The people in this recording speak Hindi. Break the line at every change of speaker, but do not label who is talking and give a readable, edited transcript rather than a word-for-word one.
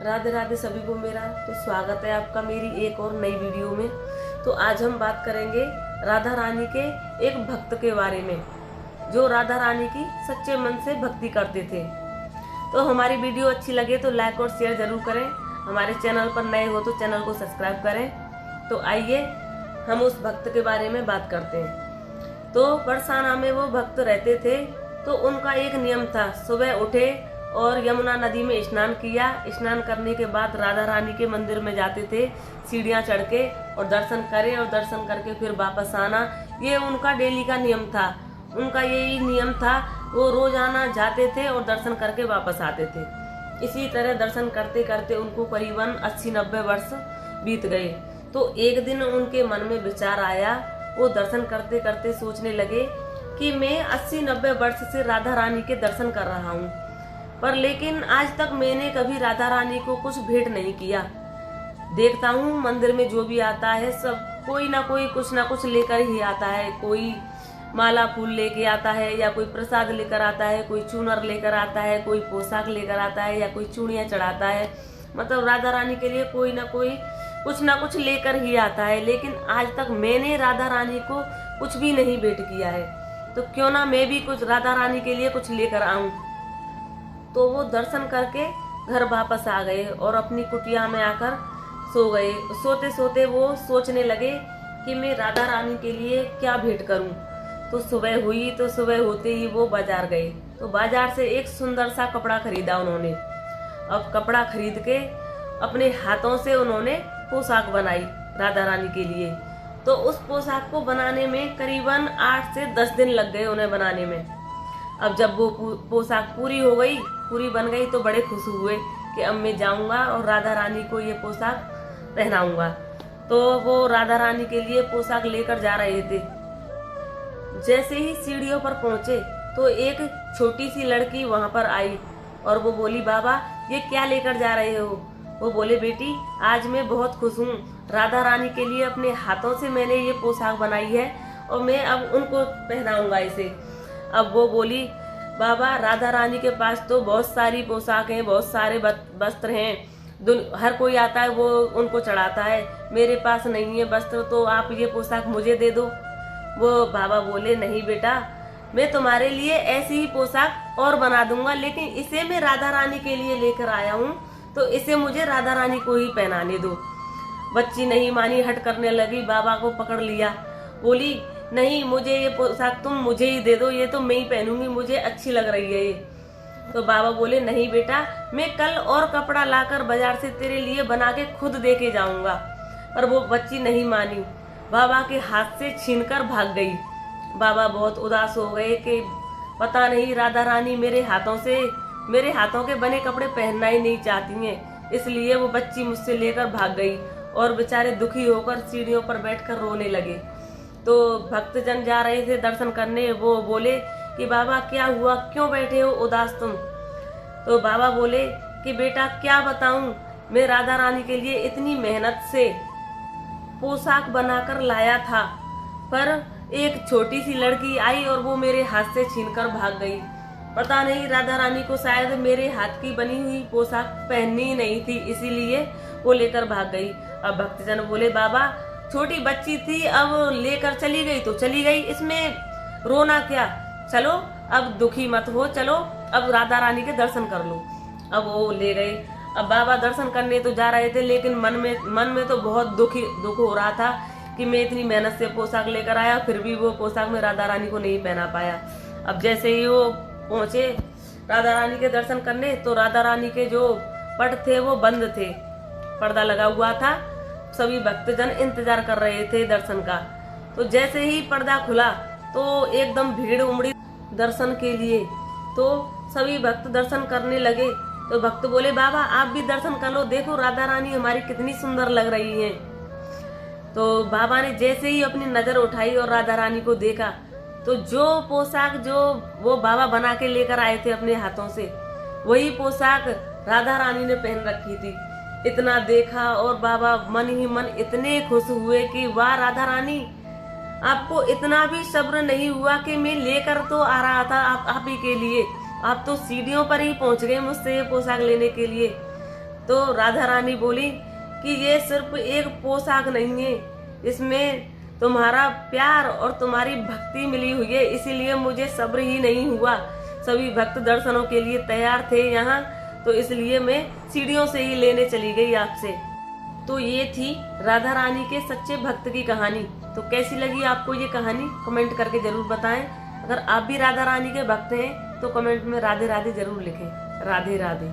राधे राधे सभी को मेरा तो स्वागत है आपका मेरी एक और नई वीडियो में। तो आज हम बात करेंगे राधा रानी के एक भक्त के बारे में जो राधा रानी की सच्चे मन से भक्ति करते थे। तो हमारी वीडियो अच्छी लगे तो लाइक और शेयर जरूर करें। हमारे चैनल पर नए हो तो चैनल को सब्सक्राइब करें। तो आइए हम उस भक्त के बारे में बात करते हैं। तो बरसाना में वो भक्त रहते थे। तो उनका एक नियम था, सुबह उठे और यमुना नदी में स्नान किया। स्नान करने के बाद राधा रानी के मंदिर में जाते थे, सीढ़ियाँ चढ़ के, और दर्शन करे और दर्शन करके फिर वापस आना। ये उनका डेली का नियम था। उनका यही नियम था, वो रोजाना जाते थे और दर्शन करके वापस आते थे। इसी तरह दर्शन करते करते उनको करीबन 80-90 वर्ष बीत गए। तो एक दिन उनके मन में विचार आया, वो दर्शन करते करते सोचने लगे कि मैं 80-90 वर्ष से राधा रानी के दर्शन कर रहा हूँ, पर लेकिन आज तक मैंने कभी राधा रानी को कुछ भेंट नहीं किया। देखता हूँ मंदिर में जो भी आता है सब कोई ना कोई कुछ ना कुछ लेकर ही आता है। कोई माला फूल लेके आता है, या कोई प्रसाद लेकर आता है, कोई चूनर लेकर आता है, कोई पोशाक लेकर आता है, या कोई चूड़ियाँ चढ़ाता है। मतलब राधा रानी के लिए कोई ना कुछ लेकर ही आता है। लेकिन आज तक मैंने राधा रानी को कुछ भी नहीं भेंट किया है, तो क्यों ना मैं भी कुछ राधा रानी के लिए कुछ लेकर आऊं। तो वो दर्शन करके घर वापस आ गए और अपनी कुटिया में आकर सो गए। सोते सोते वो सोचने लगे कि मैं राधा रानी के लिए क्या भेंट करूं। तो सुबह हुई, तो सुबह होते ही वो बाजार गए। तो बाजार से एक सुंदर सा कपड़ा खरीदा उन्होंने। अब कपड़ा खरीद के अपने हाथों से उन्होंने पोशाक बनाई राधा रानी के लिए। तो उस पोशाक को बनाने में करीबन 8 से 10 दिन लग गए उन्हें बनाने में। अब जब वो पोशाक पूरी बन गई तो बड़े खुश हुए कि अब मैं जाऊंगा और राधा रानी को ये पोशाक पहनाऊंगा। तो वो राधा रानी के लिए पोशाक लेकर जा रहे थे। जैसे ही सीढ़ियों पर पहुंचे तो एक छोटी सी लड़की वहां पर आई और वो बोली, बाबा ये क्या लेकर जा रहे हो? वो बोले, बेटी आज मैं बहुत खुश हूँ, राधा रानी के लिए अपने हाथों से मैंने ये पोशाक बनाई है और मैं अब उनको पहनाऊंगा इसे। अब वो बोली, बाबा राधा रानी के पास तो बहुत सारी पोशाक हैं, बहुत सारे वस्त्र हैं, हर कोई आता है वो उनको चढ़ाता है, मेरे पास नहीं है वस्त्र, तो आप ये पोशाक मुझे दे दो। वो बाबा बोले, नहीं बेटा, मैं तुम्हारे लिए ऐसी ही पोशाक और बना दूंगा, लेकिन इसे मैं राधा रानी के लिए लेकर आया हूँ, तो इसे मुझे राधा रानी को ही पहनाने दो। बच्ची नहीं मानी, हट करने लगी, बाबा को पकड़ लिया, बोली, नहीं मुझे ये पोशाक तुम मुझे ही दे दो, ये तो मैं ही पहनूंगी, मुझे अच्छी लग रही है ये। तो बाबा बोले, नहीं बेटा, मैं कल और कपड़ा लाकर बाजार से तेरे लिए बना के खुद दे के जाऊंगा। पर वो बच्ची नहीं मानी, बाबा के हाथ से छीनकर भाग गई। बाबा बहुत उदास हो गए कि पता नहीं राधा रानी मेरे हाथों के बने कपड़े पहनना ही नहीं चाहती हैं, इसलिए वो बच्ची मुझसे लेकर भाग गई। और बेचारे दुखी होकर सीढ़ियों पर बैठकर रोने लगे। तो भक्तजन जा रहे थे दर्शन करने, वो बोले कि बाबा क्या हुआ, क्यों बैठे हो उदास तुम? तो बाबा बोले कि बेटा क्या बताऊं, मैं राधा रानी के लिए इतनी मेहनत से पोशाक बनाकर लाया था, पर एक छोटी सी लड़की आई और वो मेरे हाथ से छीनकर भाग गई। पता नहीं राधा रानी को शायद मेरे हाथ की बनी हुई पोशाक पहननी ही नहीं थी, इसीलिए वो लेकर भाग गई। अब भक्तजन बोले, बाबा छोटी बच्ची थी, अब लेकर चली गई तो चली गई, इसमें रोना क्या, चलो अब दुखी मत हो, चलो अब राधा रानी के दर्शन कर लो। अब वो ले गए। अब बाबा दर्शन करने तो जा रहे थे, लेकिन मन में तो बहुत दुख हो रहा था कि मैं इतनी मेहनत से पोशाक लेकर आया, फिर भी वो पोशाक में राधा रानी को नहीं पहना पाया। अब जैसे ही वो पहुंचे राधा रानी के दर्शन करने, तो राधा रानी के जो पट थे वो बंद थे, पर्दा लगा हुआ था। सभी भक्तजन इंतजार कर रहे थे दर्शन का। तो जैसे ही पर्दा खुला तो एकदम भीड़ उमड़ी दर्शन के लिए। तो सभी भक्त दर्शन करने लगे। तो भक्त बोले, बाबा आप भी दर्शन कर लो, देखो राधा रानी हमारी कितनी सुंदर लग रही हैं। तो बाबा ने जैसे ही अपनी नजर उठाई और राधा रानी को देखा, तो जो पोशाक जो वो बाबा बना के लेकर आए थे अपने हाथों से, वही पोशाक राधा रानी ने पहन रखी थी। इतना देखा और बाबा मन ही मन इतने खुश हुए कि वाह राधा रानी, आपको इतना भी सब्र नहीं हुआ कि मैं लेकर तो आ रहा था आप ही के लिए, आप तो सीढ़ियों पर ही पहुंच गए मुझसे ये पोशाक लेने के लिए। तो राधा रानी बोली कि ये सिर्फ एक पोशाक नहीं है, इसमें तुम्हारा प्यार और तुम्हारी भक्ति मिली हुई है, इसीलिए मुझे सब्र ही नहीं हुआ। सभी भक्त दर्शनों के लिए तैयार थे यहाँ, तो इसलिए मैं सीढ़ियों से ही लेने चली गई आपसे। तो ये थी राधा रानी के सच्चे भक्त की कहानी। तो कैसी लगी आपको ये कहानी, कमेंट करके जरूर बताएं। अगर आप भी राधा रानी के भक्त हैं तो कमेंट में राधे राधे जरूर लिखें। राधे राधे।